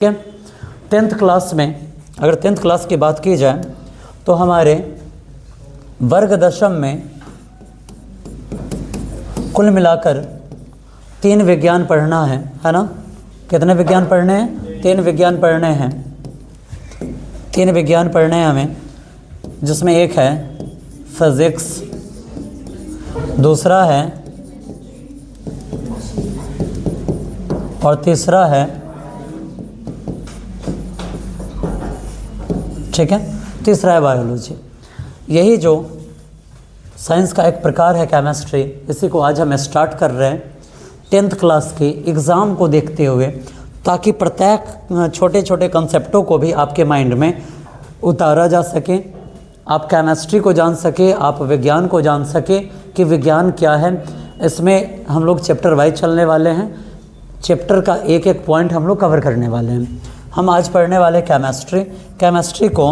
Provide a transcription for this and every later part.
ठीक है। 10th class में अगर 10th क्लास की बात की जाए तो हमारे वर्ग दशम में कुल मिलाकर 3 विज्ञान पढ़ना है ना। कितने विज्ञान पढ़ने हैं? 3 विज्ञान पढ़ने हैं। 3 विज्ञान पढ़ने हैं हमें, जिसमें एक है फिज़िक्स, दूसरा है और तीसरा है, ठीक है, तीसरा है बायोलॉजी। यही जो साइंस का एक प्रकार है केमिस्ट्री, इसी को आज हम स्टार्ट कर रहे हैं 10th क्लास के एग्ज़ाम को देखते हुए, ताकि प्रत्येक छोटे छोटे कंसेप्टों को भी आपके माइंड में उतारा जा सके, आप केमिस्ट्री को जान सके, आप विज्ञान को जान सके कि विज्ञान क्या है। इसमें हम लोग चैप्टर वाइज चलने वाले हैं, चैप्टर का एक एक पॉइंट हम लोग कवर करने वाले हैं। हम आज पढ़ने वाले केमिस्ट्री। केमिस्ट्री को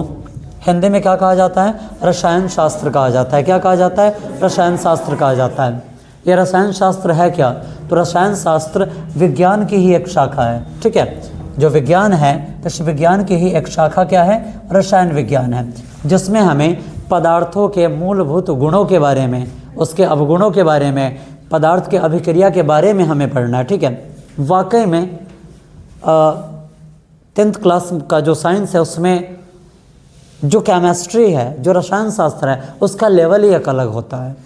हिंदी में क्या कहा जाता है? रसायन शास्त्र कहा जाता है। क्या कहा जाता है? रसायन शास्त्र कहा जाता है। ये रसायन शास्त्र है क्या? तो रसायन शास्त्र विज्ञान की ही एक शाखा है, ठीक है। जो विज्ञान है, इस विज्ञान की ही एक शाखा क्या है? रसायन विज्ञान है, जिसमें हमें पदार्थों के मूलभूत गुणों के बारे में, उसके अवगुणों के बारे में, पदार्थ के अभिक्रिया के बारे में हमें पढ़ना है, ठीक है। वाकई में 10th क्लास का जो साइंस है, उसमें जो केमिस्ट्री है, जो रसायन शास्त्र है, उसका लेवल ही एक अलग होता है।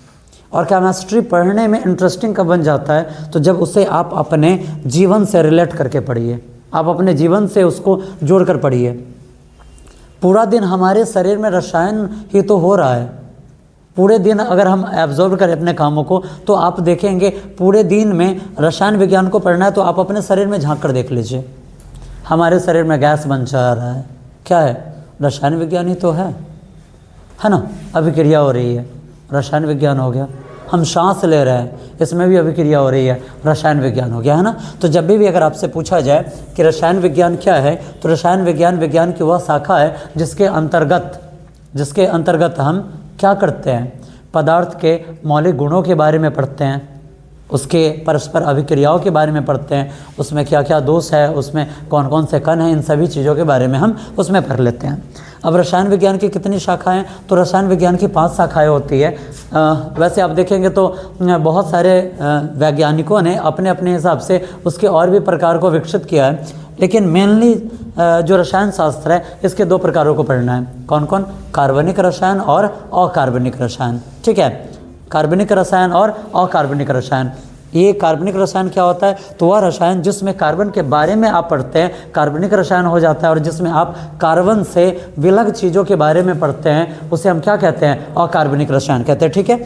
और केमिस्ट्री पढ़ने में इंटरेस्टिंग कब बन जाता है? तो जब उसे आप अपने जीवन से रिलेट करके पढ़िए, आप अपने जीवन से उसको जोड़ कर पढ़िए। पूरा दिन हमारे शरीर में रसायन ही तो हो रहा है। पूरे दिन अगर हम एब्जॉर्व करें अपने कामों को, तो आप देखेंगे पूरे दिन में रसायन विज्ञान को पढ़ना है तो आप अपने शरीर में झांक कर देख लीजिए। हमारे शरीर में गैस बन जा रहा है, क्या है? रसायन विज्ञान ही तो है ना। अभिक्रिया हो रही है, रसायन विज्ञान हो गया। हम सांस ले रहे हैं, इसमें भी अभिक्रिया हो रही है, रसायन विज्ञान हो गया, है ना। तो जब भी अगर आपसे पूछा जाए कि रसायन विज्ञान क्या है, तो रसायन विज्ञान विज्ञान की वह शाखा है जिसके अंतर्गत हम क्या करते हैं? पदार्थ के मौलिक गुणों के बारे में पढ़ते हैं, उसके परस्पर अभिक्रियाओं के बारे में पढ़ते हैं, उसमें क्या क्या दोष है, उसमें कौन कौन से कण हैं, इन सभी चीज़ों के बारे में हम उसमें पढ़ लेते हैं। अब रसायन विज्ञान की कितनी शाखाएं? तो रसायन विज्ञान की 5 शाखाएं होती है। वैसे आप देखेंगे तो बहुत सारे वैज्ञानिकों ने अपने अपने हिसाब से उसके और भी प्रकार को विकसित किया है, लेकिन मेनली जो रसायन शास्त्र है, इसके 2 प्रकारों को पढ़ना है। कौन कौन? कार्बनिक रसायन और अकार्बनिक रसायन, ठीक है। कार्बनिक रसायन और अकार्बनिक रसायन। ये कार्बनिक रसायन क्या होता है? तो वह रसायन जिसमें कार्बन के बारे में आप पढ़ते हैं, कार्बनिक रसायन हो जाता है। और जिसमें आप कार्बन से विलग चीज़ों के बारे में पढ़ते हैं, उसे हम क्या कहते हैं? अकार्बनिक रसायन कहते हैं, ठीक है।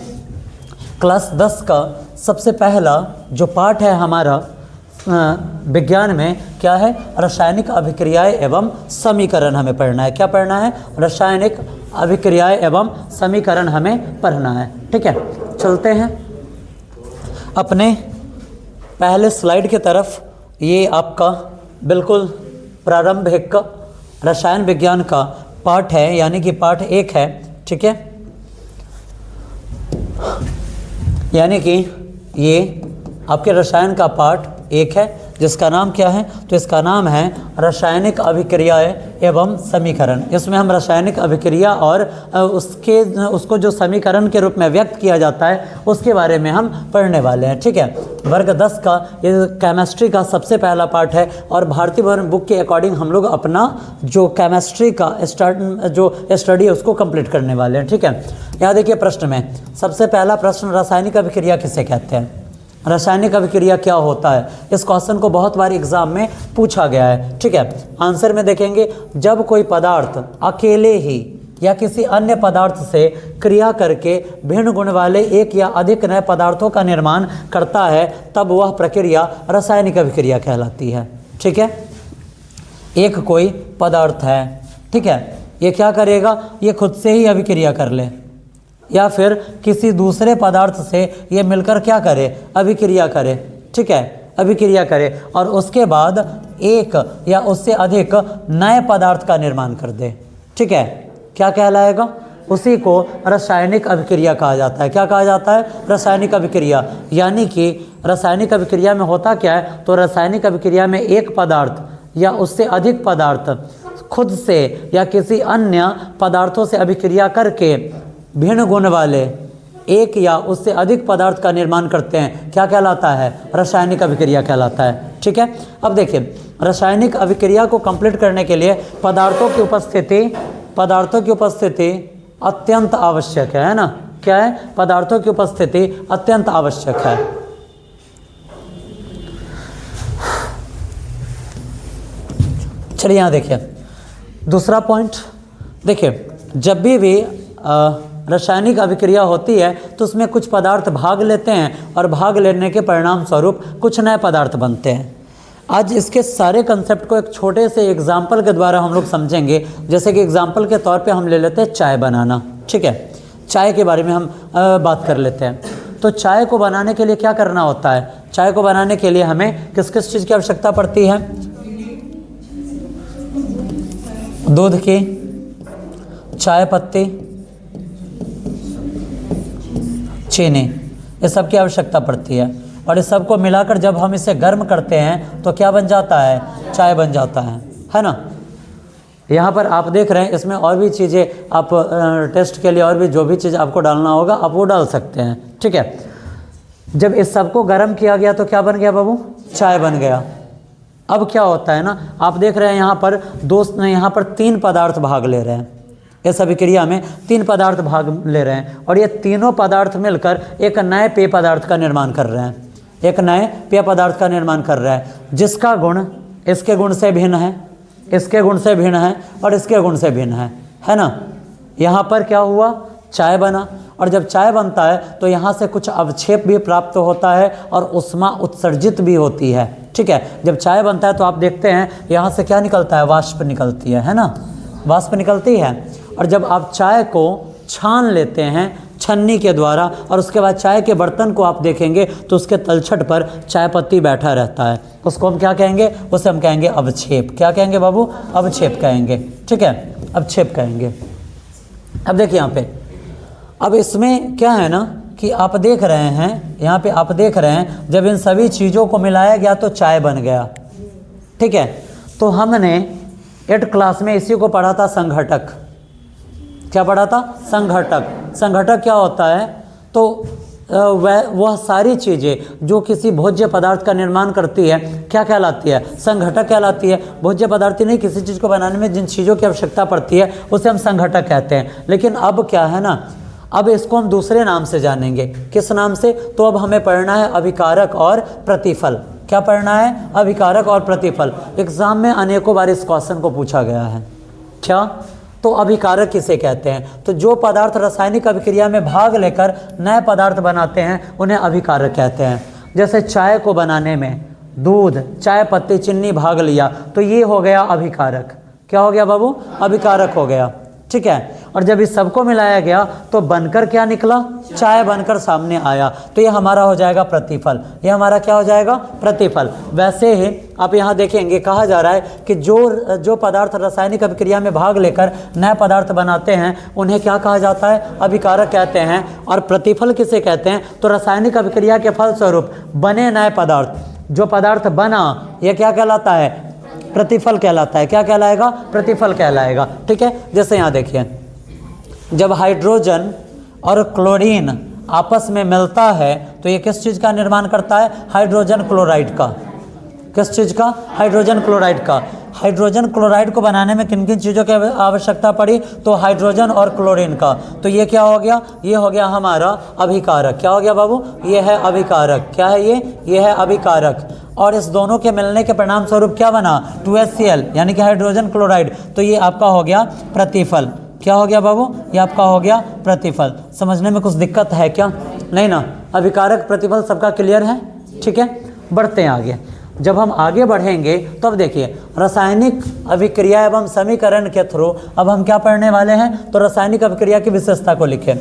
क्लास 10 का सबसे पहला जो पार्ट है हमारा विज्ञान में, क्या है? रासायनिक अभिक्रियाएं एवं समीकरण हमें पढ़ना है। क्या पढ़ना है? रासायनिक अभिक्रियाएं एवं समीकरण हमें पढ़ना है, ठीक है। चलते हैं अपने पहले स्लाइड की तरफ। ये आपका बिल्कुल प्रारंभिक रसायन विज्ञान का पार्ट है, यानी कि पार्ट 1 है, ठीक है। यानी कि ये आपके रसायन का पार्ट 1 है, जिसका नाम क्या है? तो इसका नाम है रासायनिक अभिक्रियाएं एवं समीकरण। इसमें हम रासायनिक अभिक्रिया और उसको जो समीकरण के रूप में व्यक्त किया जाता है, उसके बारे में हम पढ़ने वाले हैं, ठीक है। वर्ग 10 का ये केमिस्ट्री का सबसे पहला पार्ट है। और भारतीय भवन बुक के अकॉर्डिंग हम लोग अपना जो केमिस्ट्री का जो स्टडी है, उसको कंप्लीट करने वाले हैं, ठीक है। यहाँ देखिए प्रश्न में सबसे पहला प्रश्न, रासायनिक अभिक्रिया किसे कहते हैं? रासायनिक अभिक्रिया क्या होता है? इस क्वेश्चन को बहुत बार एग्जाम में पूछा गया है, ठीक है। आंसर में देखेंगे, जब कोई पदार्थ अकेले ही या किसी अन्य पदार्थ से क्रिया करके भिन्न गुण वाले एक या अधिक नए पदार्थों का निर्माण करता है, तब वह प्रक्रिया रासायनिक अभिक्रिया कहलाती है, ठीक है। एक कोई पदार्थ है, ठीक है, ये क्या करेगा? ये खुद से ही अभिक्रिया कर ले, या फिर किसी दूसरे पदार्थ से ये मिलकर क्या करे? अभिक्रिया करे, ठीक है, अभिक्रिया करे, और उसके बाद एक या उससे अधिक नए पदार्थ का निर्माण कर दे, ठीक है। क्या कहलाएगा? उसी को रासायनिक अभिक्रिया कहा जाता है। क्या कहा जाता है? रासायनिक अभिक्रिया। यानी कि रासायनिक अभिक्रिया में होता क्या है? तो रासायनिक अभिक्रिया में एक पदार्थ या उससे अधिक पदार्थ खुद से या किसी अन्य पदार्थों से अभिक्रिया करके भिन्न गुण वाले एक या उससे अधिक पदार्थ का निर्माण करते हैं, क्या कहलाता है? रासायनिक अभिक्रिया कहलाता है। ठीक है, अब देखिए रासायनिक अभिक्रिया को कंप्लीट करने के लिए पदार्थों की उपस्थिति अत्यंत आवश्यक है ना? क्या है? पदार्थों की उपस्थिति अत्यंत आवश्यक है। चलिए यहाँ देखिए दूसरा पॉइंट, देखिए जब भी रासायनिक अभिक्रिया होती है तो उसमें कुछ पदार्थ भाग लेते हैं और भाग लेने के परिणाम स्वरूप कुछ नए पदार्थ बनते हैं। आज इसके सारे कंसेप्ट को एक छोटे से एग्जाम्पल के द्वारा हम लोग समझेंगे। जैसे कि एग्जाम्पल के तौर पे हम ले लेते हैं चाय बनाना। ठीक है, चाय के बारे में हम बात कर लेते हैं। तो चाय को बनाने के लिए क्या करना होता है? चाय को बनाने के लिए हमें किस किस चीज़ की आवश्यकता पड़ती है? दूध की, चाय पत्ती, चीनी, ये सब की आवश्यकता पड़ती है। और इस सब को मिलाकर जब हम इसे गर्म करते हैं तो क्या बन जाता है? चाय बन जाता है ना? यहाँ पर आप देख रहे हैं इसमें और भी चीज़ें आप टेस्ट के लिए और भी जो भी चीज़ आपको डालना होगा आप वो डाल सकते हैं। ठीक है, जब इस सब को गर्म किया गया तो क्या बन गया बाबू? चाय बन गया। अब क्या होता है ना, आप देख रहे हैं यहाँ पर 3 पदार्थ भाग ले रहे हैं। इस अभिक्रिया में 3 पदार्थ भाग ले रहे हैं और ये तीनों पदार्थ मिलकर एक नए पेय पदार्थ का निर्माण कर रहे हैं। एक नए पेय पदार्थ का निर्माण कर रहा है जिसका गुण इसके गुण से भिन्न है, इसके गुण से भिन्न है और इसके गुण से भिन्न है ना? यहाँ पर क्या हुआ? चाय बना। और जब चाय बनता है तो यहाँ से कुछ अवक्षेप भी प्राप्त होता है और उष्मा उत्सर्जित भी होती है। ठीक है, जब चाय बनता है तो आप देखते हैं यहाँ से क्या निकलता है? वाष्प निकलती है ना? वाष्प निकलती है। और जब आप चाय को छान लेते हैं छन्नी के द्वारा और उसके बाद चाय के बर्तन को आप देखेंगे तो उसके तलछट पर चाय पत्ती बैठा रहता है। उसको हम क्या कहेंगे? उसे हम कहेंगे अवक्षेप। क्या कहेंगे बाबू? अवक्षेप कहेंगे। ठीक है, अवक्षेप कहेंगे। अब देखिए यहाँ पे, अब इसमें क्या है ना कि आप देख रहे हैं, यहाँ पे आप देख रहे हैं जब इन सभी चीज़ों को मिलाया गया तो चाय बन गया। ठीक है, तो हमने 8th क्लास में इसी को पढ़ा था, संघटक। क्या पढ़ा था? संघटक। संघटक क्या होता है? तो वह सारी चीज़ें जो किसी भोज्य पदार्थ का निर्माण करती है क्या कहलाती है? संघटक कहलाती है। भोज्य पदार्थ नहीं, किसी चीज़ को बनाने में जिन चीज़ों की आवश्यकता पड़ती है उसे हम संघटक कहते हैं। लेकिन अब क्या है ना, अब इसको हम दूसरे नाम से जानेंगे। किस नाम से? तो अब हमें पढ़ना है अभिकारक और प्रतिफल। क्या पढ़ना है? अभिकारक और प्रतिफल। एग्जाम में अनेकों बार इस क्वेश्चन को पूछा गया है। क्या? तो अभिकारक किसे कहते हैं? तो जो पदार्थ रासायनिक अभिक्रिया में भाग लेकर नए पदार्थ बनाते हैं उन्हें अभिकारक कहते हैं। जैसे चाय को बनाने में दूध, चाय पत्ती, चीनी भाग लिया तो ये हो गया अभिकारक। क्या हो गया बाबू? अभिकारक हो गया। ठीक है, और जब इस सबको मिलाया गया तो बनकर क्या निकला? चाय बनकर सामने आया। तो ये हमारा हो जाएगा प्रतिफल। ये हमारा क्या हो जाएगा? प्रतिफल। वैसे ही आप यहाँ देखेंगे कहा जा रहा है कि जो पदार्थ रासायनिक अभिक्रिया में भाग लेकर नए पदार्थ बनाते हैं उन्हें क्या कहा जाता है? अभिकारक कहते हैं। और प्रतिफल किसे कहते हैं? तो रासायनिक अभिक्रिया के फलस्वरूप बने नए पदार्थ, जो पदार्थ बना यह क्या कहलाता है? प्रतिफल कहलाता है। क्या कहलाएगा? प्रतिफल कहलाएगा। ठीक है, जैसे यहाँ देखिए जब हाइड्रोजन और क्लोरीन आपस में मिलता है तो ये किस चीज़ का निर्माण करता है? हाइड्रोजन क्लोराइड का। किस चीज़ का? हाइड्रोजन क्लोराइड का। हाइड्रोजन क्लोराइड को बनाने में किन किन चीज़ों की आवश्यकता पड़ी? तो हाइड्रोजन और क्लोरीन का। तो ये क्या हो गया? ये हो गया हमारा अभिकारक। क्या हो गया बाबू? ये है अभिकारक। क्या है ये है अभिकारक। और इस दोनों के मिलने के परिणाम स्वरूप क्या बना? 2HCl यानी कि हाइड्रोजन क्लोराइड। तो ये आपका हो गया प्रतिफल। क्या हो गया बाबू? ये आपका हो गया प्रतिफल। समझने में कुछ दिक्कत है क्या? नहीं ना? अभिकारक प्रतिफल सबका क्लियर है? ठीक है, बढ़ते हैं आगे। जब हम आगे बढ़ेंगे तो अब देखिए रासायनिक अभिक्रिया एवं समीकरण के थ्रू अब हम क्या पढ़ने वाले हैं? तो रासायनिक अभिक्रिया की विशेषता को लिखें।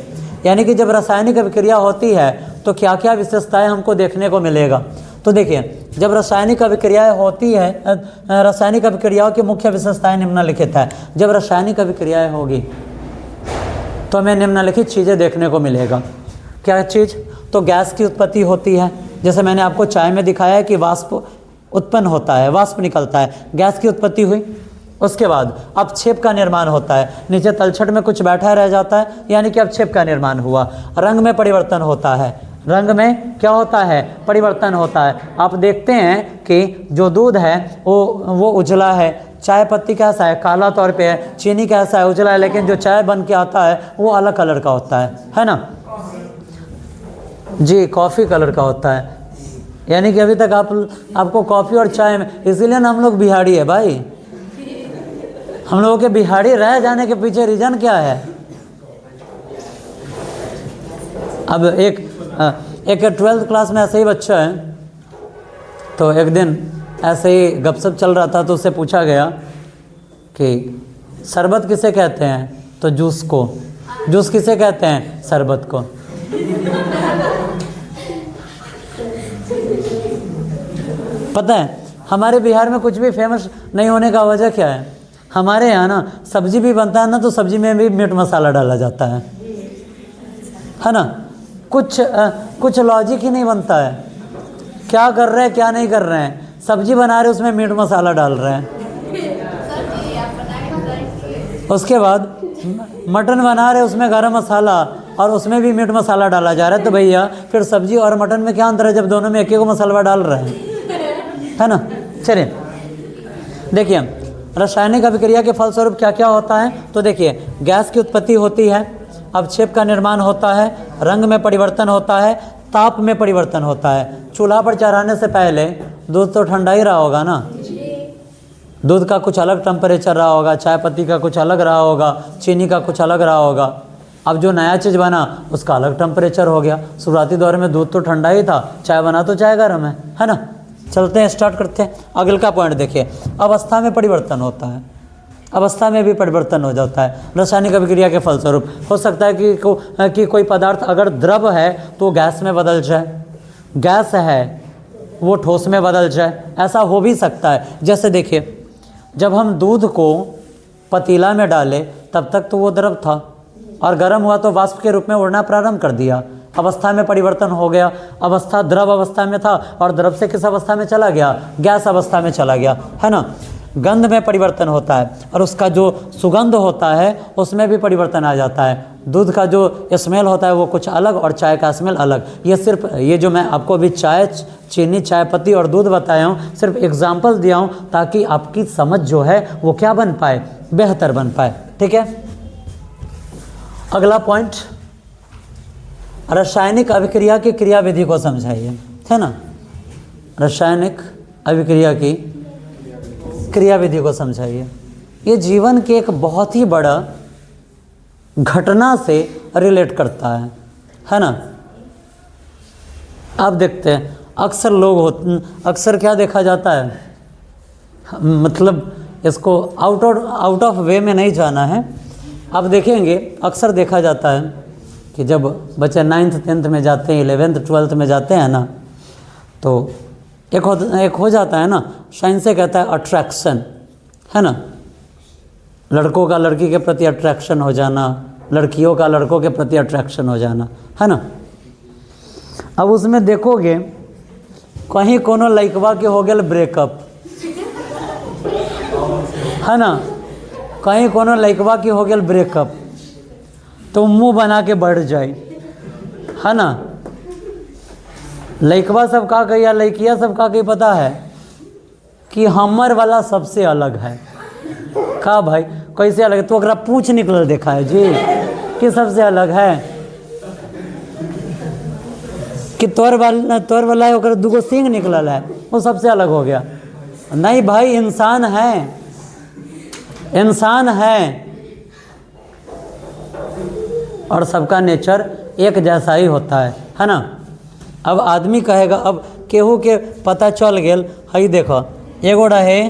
यानी कि जब रासायनिक अभिक्रिया होती है तो क्या क्या विशेषताएं हमको देखने को मिलेगा। तो देखिए जब रासायनिक अभिक्रियाएं होती है, रासायनिक अभिक्रियाओं की मुख्य विशेषताएं निम्नलिखित है। जब रासायनिक अभिक्रियाएं होगी तो हमें निम्नलिखित चीज़ें देखने को मिलेगा। क्या चीज़? तो गैस की उत्पत्ति होती है। जैसे मैंने आपको चाय में दिखाया है कि वाष्प उत्पन्न होता है, वाष्प निकलता है, गैस की उत्पत्ति हुई। उसके बाद अपक्षेप का निर्माण होता है, नीचे तलछट में कुछ बैठा रह जाता है, यानी कि अपक्षेप का निर्माण हुआ। रंग में परिवर्तन होता है, रंग में क्या होता है, परिवर्तन होता है। आप देखते हैं कि जो दूध है वो उजला है, चाय पत्ती कैसा है, काला तौर पे है, चीनी कैसा है, उजला है, लेकिन जो चाय बन के आता है वो अलग कलर का होता है ना जी, कॉफ़ी कलर का होता है। यानी कि अभी तक आपको कॉफ़ी और चाय में, इसीलिए ना हम लोग बिहारी है भाई। हम लोगों के बिहारी रह जाने के पीछे रीज़न क्या है? अब एक 12th क्लास में ऐसे ही बच्चा है, तो एक दिन ऐसे ही गपशप चल रहा था, तो उससे पूछा गया कि शरबत किसे कहते हैं, तो जूस को। जूस किसे कहते हैं, शरबत को। पता है हमारे बिहार में कुछ भी फेमस नहीं होने का वजह क्या है? हमारे यहाँ ना सब्जी भी बनता है ना, तो सब्जी में भी मीट मसाला डाला जाता है ना। कुछ लॉजिक ही नहीं बनता है, क्या कर रहे हैं क्या नहीं कर रहे हैं। सब्जी बना रहे उसमें मीट मसाला डाल रहे हैं, उसके बाद मटन बना रहे उसमें गरम मसाला और उसमें भी मीट मसाला डाला जा रहा है। तो भैया फिर सब्जी और मटन में क्या अंतर है, जब दोनों में एक ही को मसाला डाल रहे हैं, है ना। चलिए देखिए रासायनिक अभिक्रिया के फलस्वरूप क्या क्या होता है। तो देखिए गैस की उत्पत्ति होती है, अपक्षेप का निर्माण होता है, रंग में परिवर्तन होता है, ताप में परिवर्तन होता है। चूल्हा पर चढ़ाने से पहले दूध तो ठंडा ही रहा होगा ना, दूध का कुछ अलग टेम्परेचर रहा होगा, चाय पत्ती का कुछ अलग रहा होगा, चीनी का कुछ अलग रहा होगा। अब जो नया चीज़ बना उसका अलग टेम्परेचर हो गया। शुरुआती दौर में दूध तो ठंडा ही था, चाय बना तो चाय गर्म है ना। चलते हैं, स्टार्ट करते हैं। अगले का पॉइंट देखिए, अवस्था में परिवर्तन होता है, अवस्था में भी परिवर्तन हो जाता है रासायनिक अभिक्रिया के फलस्वरूप। हो सकता है कि कोई पदार्थ अगर द्रव है तो गैस में बदल जाए, गैस है वो ठोस में बदल जाए, ऐसा हो भी सकता है। जैसे देखिए जब हम दूध को पतीला में डाले तब तक तो वो द्रव था, और गर्म हुआ तो वाष्प के रूप में उड़ना प्रारंभ कर दिया, अवस्था में परिवर्तन हो गया। अवस्था द्रव अवस्था में था और द्रव से किस अवस्था में चला गया, गैस अवस्था में चला गया, है ना। गंध में परिवर्तन होता है और उसका जो सुगंध होता है उसमें भी परिवर्तन आ जाता है। दूध का जो स्मेल होता है वो कुछ अलग और चाय का स्मेल अलग। ये जो मैं आपको अभी चाय, चीनी, चाय पत्ती और दूध बताया हूँ, सिर्फ एग्जाम्पल दिया हूँ ताकि आपकी समझ जो है वो क्या बन पाए, बेहतर बन पाए। ठीक है, अगला पॉइंट, रासायनिक अभिक्रिया की क्रियाविधि को समझाइए, है ना। रासायनिक अभिक्रिया की क्रियाविधि को समझाइए। ये जीवन के एक बहुत ही बड़ा घटना से रिलेट करता है ना। आप देखते हैं अक्सर क्या देखा जाता है, मतलब इसको आउट ऑफ वे में नहीं जाना है। आप देखेंगे अक्सर देखा जाता है कि जब बच्चे 9th 10th में जाते हैं, 11th 12th में जाते हैं ना, तो एक हो जाता है ना, साइंस से कहता है अट्रैक्शन, है ना। लड़कों का लड़की के प्रति अट्रैक्शन हो जाना, लड़कियों का लड़कों के प्रति अट्रैक्शन हो जाना, है ना। अब उसमें देखोगे कहीं कोनो लइकवा के हो गया ब्रेकअप, है ना, कहीं कोनो लइकवा के हो गया ब्रेकअप, तो मुंह बना के बढ़ जाए, है ना। लइकवा सब का कही या लइकिया सब का कही पता है कि हमर वाला सबसे अलग है। का भाई कैसे अलग है, तो अगर पूछ निकल देखा है जी कि सबसे अलग है, कि तोर वाला है ओकर दूगो सींग निकलल है, वो सबसे अलग हो गया। नहीं भाई, इंसान है और सबका नेचर एक जैसा ही होता है ना। अब आदमी कहेगा, अब केहू के पता चल गेल, हई देखो एगो रहे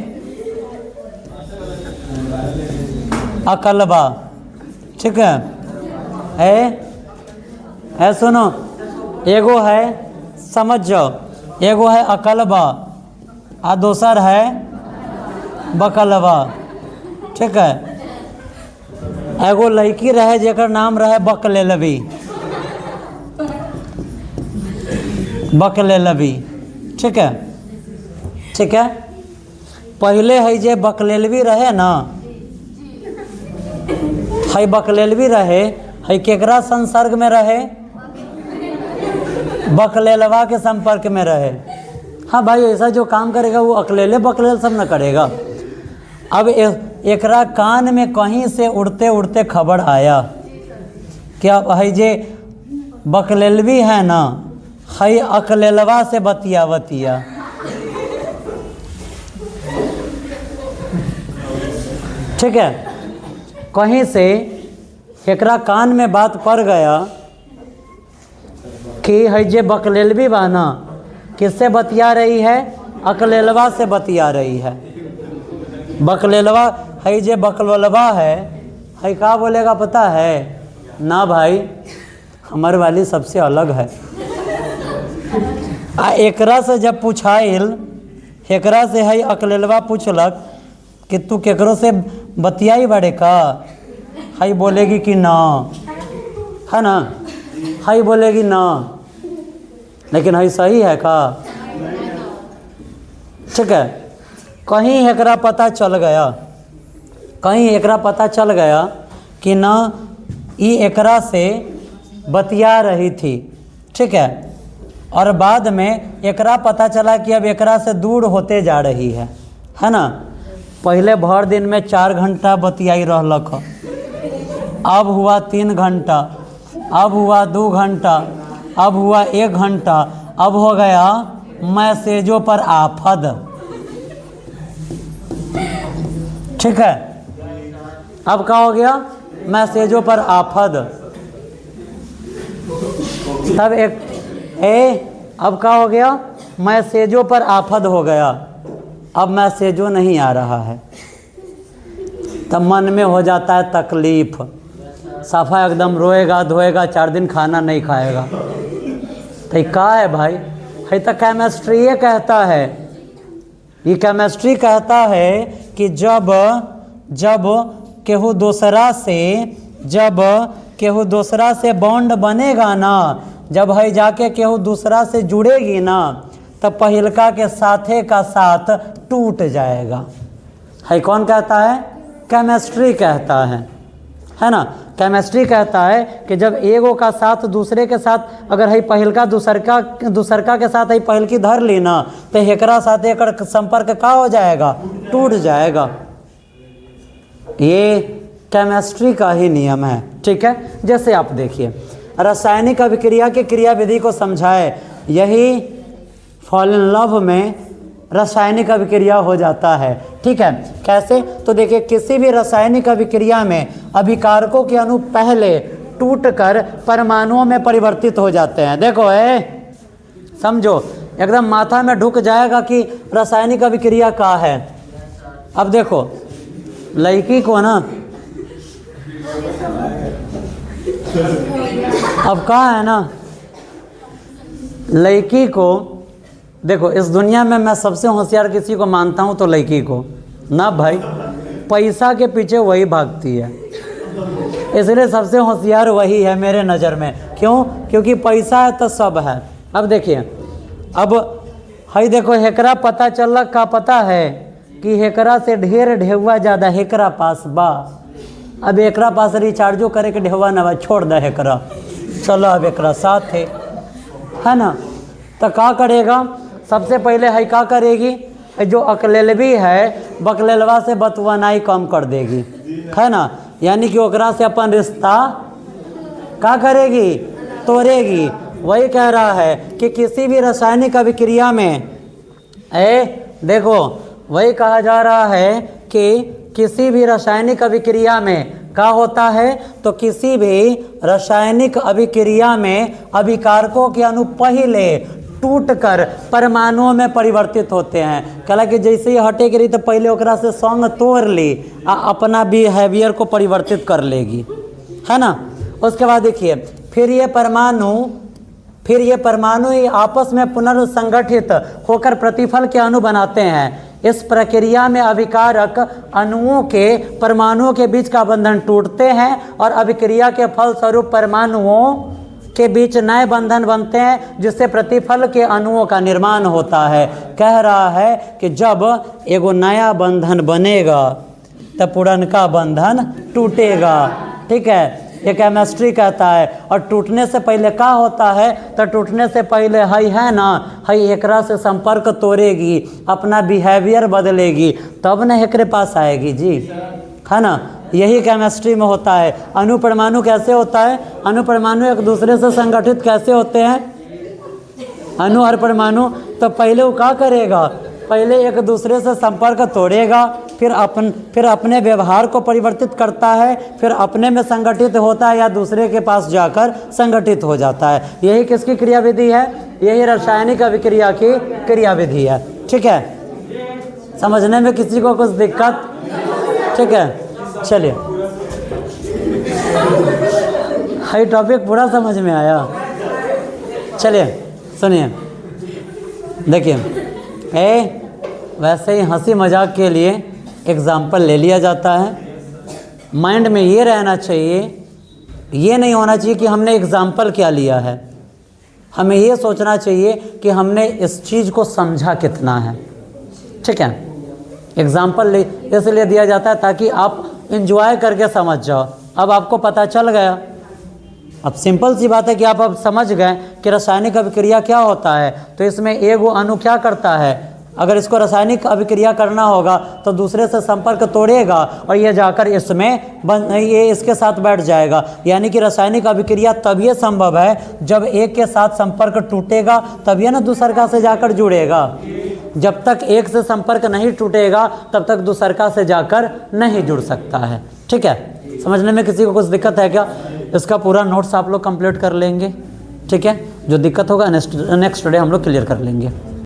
अकलबा, ठीक है सुनो, एगो है समझ जाओ, एगो है अकलबा आ दोसर है बकलबा, ठीक है। एगो लड़की रहे जेकर नाम रहे बकलेलवी, ठीक है। ठीक है। पहले है जे बकलेलवी रहे ना, है बकलेलवी रहे, है केकरा संसर्ग में रहे, बकलेलवा के संपर्क में रहे। हाँ भाई, ऐसा जो काम करेगा वो अकलेले बकलेल सब न करेगा। अब एकरा कान में कहीं से उड़ते उड़ते खबर आया क्या है जे बकलेलवी है ना, है अकलेलवा से बतिया। ठीक है, कहीं से एकरा कान में बात पड़ गया कि है जे बकलेलवी बा ना, किससे बतिया रही है, अकलेलवा से बतिया रही है। बकलेलवा है जे बकलवा है का बोलेगा पता है ना भाई, हमारे वाली सबसे अलग है। एकरा से जब पूछाइल, एकरा से है अकलेलवा पूछलक कि तू केकरो से बतियाई बड़े का, है बोलेगी कि ना, है ना, है बोलेगी ना, लेकिन है सही है का। ठीक है, कहीं एकरा पता चल गया, कहीं एकरा पता चल गया कि ना ये एकरा से बतिया रही थी। ठीक है, और बाद में एकरा पता चला कि अब एकरा से दूर होते जा रही है ना। पहले भर दिन में 4 घंटा बतियाई रहलक, अब हुआ 3 घंटा, अब हुआ 2 घंटा, अब हुआ 1 घंटा, अब हो गया मैसेजों पर आफत। ठीक है, अब क्या हो गया, मैसेजों पर आफत। तब अब क्या हो गया, मैसेजों पर आफत हो गया। अब मैसेजों नहीं आ रहा है, तब मन में हो जाता है तकलीफ, सफ़ा एकदम रोएगा धोएगा, 4 दिन खाना नहीं खाएगा। तो क्या है भाई, है तो केमिस्ट्री ये कहता है, ये केमिस्ट्री कहता है कि जब केहू दूसरा से बॉन्ड बनेगा ना, जब है जाके केहू दूसरा से जुड़ेगी ना, तब पहिलका के साथे का साथ टूट जाएगा। है कौन कहता है, केमिस्ट्री कहता है ना। केमिस्ट्री कहता है कि जब एगो का साथ दूसरे के साथ, अगर है पहिलका दूसरका के साथ है पहिलकी धर ली ना, तो एकरा साथ एकर संपर्क का हो जाएगा, टूट जाएगा। ये केमिस्ट्री का ही नियम है। ठीक है, जैसे आप देखिए रासायनिक अभिक्रिया की क्रियाविधि को समझाए, यही फॉल इन लव में रासायनिक अभिक्रिया हो जाता है। ठीक है, कैसे, तो देखिए किसी भी रासायनिक अभिक्रिया में अभिकारकों के अणु पहले टूटकर परमाणुओं में परिवर्तित हो जाते हैं। देखो समझो, एकदम माथा में ढुक जाएगा कि रासायनिक अभिक्रिया का है। अब देखो लड़की को ना, अब कहा है ना, लड़की को देखो, इस दुनिया में मैं सबसे होशियार किसी को मानता हूँ तो लड़की को ना भाई, पैसा के पीछे वही भागती है, इसलिए सबसे होशियार वही है मेरे नज़र में। क्यों, क्योंकि पैसा है तो सब है। अब देखिए, अब है देखो हेकरा पता चल का पता है कि हेकरा से ढेर ढेउआ ज़्यादा हेकरा पास बा। अब एकरा पास रिचार्जो करे के ढेवा ना छोड़ दे हेकरा, चलो अब एकरा साथ है ना। तो क्या करेगा, सबसे पहले है क्या करेगी, जो अकलेलवी है बकलेलवा से बतवानाई कम कर देगी, है ना। यानी कि ओकरा से अपन रिश्ता क्या करेगी, तोड़ेगी। वही कह रहा है कि किसी भी रासायनिक अभिक्रिया में देखो, वही कहा जा रहा है कि किसी भी रासायनिक अभिक्रिया में क्या होता है, तो किसी भी रासायनिक अभिक्रिया में अभिकारकों के अणु पहले टूटकर परमाणुओं में परिवर्तित होते हैं। कहला कि जैसे ही हटेगी रही तो पहले ओकरा से संग तोड़ ली, अपना बिहेवियर को परिवर्तित कर लेगी, है ना। उसके बाद देखिए फिर ये परमाणु ही आपस में पुनर्संगठित होकर प्रतिफल के अणु बनाते हैं। इस प्रक्रिया में अभिकारक अणुओं के परमाणुओं के बीच का बंधन टूटते हैं और अभिक्रिया के फलस्वरूप परमाणुओं के बीच नए बंधन बनते हैं जिससे प्रतिफल के अणुओं का निर्माण होता है। कह रहा है कि जब एगो नया बंधन बनेगा तब पुरनका बंधन टूटेगा। ठीक है, ये केमिस्ट्री कहता है। और टूटने से पहले क्या होता है, तो टूटने से पहले हई है ना, हई एकरा से संपर्क तोड़ेगी, अपना बिहेवियर बदलेगी, तब न एकरे पास आएगी जी, है ना। यही केमिस्ट्री में होता है। अणु परमाणु कैसे होता है, अणु परमाणु एक दूसरे से संगठित कैसे होते हैं, अणु और परमाणु। तो पहले वो क्या करेगा, पहले एक दूसरे से संपर्क तोड़ेगा, फिर अपने व्यवहार को परिवर्तित करता है, फिर अपने में संगठित होता है या दूसरे के पास जाकर संगठित हो जाता है। यही किसकी क्रियाविधि है, यही रासायनिक अभिक्रिया की क्रियाविधि है। ठीक है, समझने में किसी को कुछ दिक्कत? ठीक है, चलिए, हाई टॉपिक पूरा समझ में आया। चलिए सुनिए, देखिए वैसे ही हंसी मजाक के लिए एग्जाम्पल ले लिया जाता है। माइंड में ये रहना चाहिए, ये नहीं होना चाहिए कि हमने एग्जाम्पल क्या लिया है, हमें ये सोचना चाहिए कि हमने इस चीज़ को समझा कितना है। ठीक है, एग्जाम्पल इसलिए दिया जाता है ताकि आप एंजॉय करके समझ जाओ। अब आपको पता चल गया, अब सिंपल सी बात है कि आप अब समझ गए कि रासायनिक अभिक्रिया क्या होता है। तो इसमें एगो अणु क्या करता है, अगर इसको रासायनिक अभिक्रिया करना होगा तो दूसरे से संपर्क तोड़ेगा और ये जाकर ये इसके साथ बैठ जाएगा। यानी कि रासायनिक अभिक्रिया तभी संभव है जब एक के साथ संपर्क टूटेगा, तभी ना दूसरका से जाकर जुड़ेगा। जब तक एक से संपर्क नहीं टूटेगा तब तक दूसरका से जाकर नहीं जुड़ सकता है। ठीक है, समझने में किसी को कुछ दिक्कत है क्या? इसका पूरा नोट्स आप लोग कंप्लीट कर लेंगे। ठीक है, जो दिक्कत होगा नेक्स्ट डे हम लोग क्लियर कर लेंगे।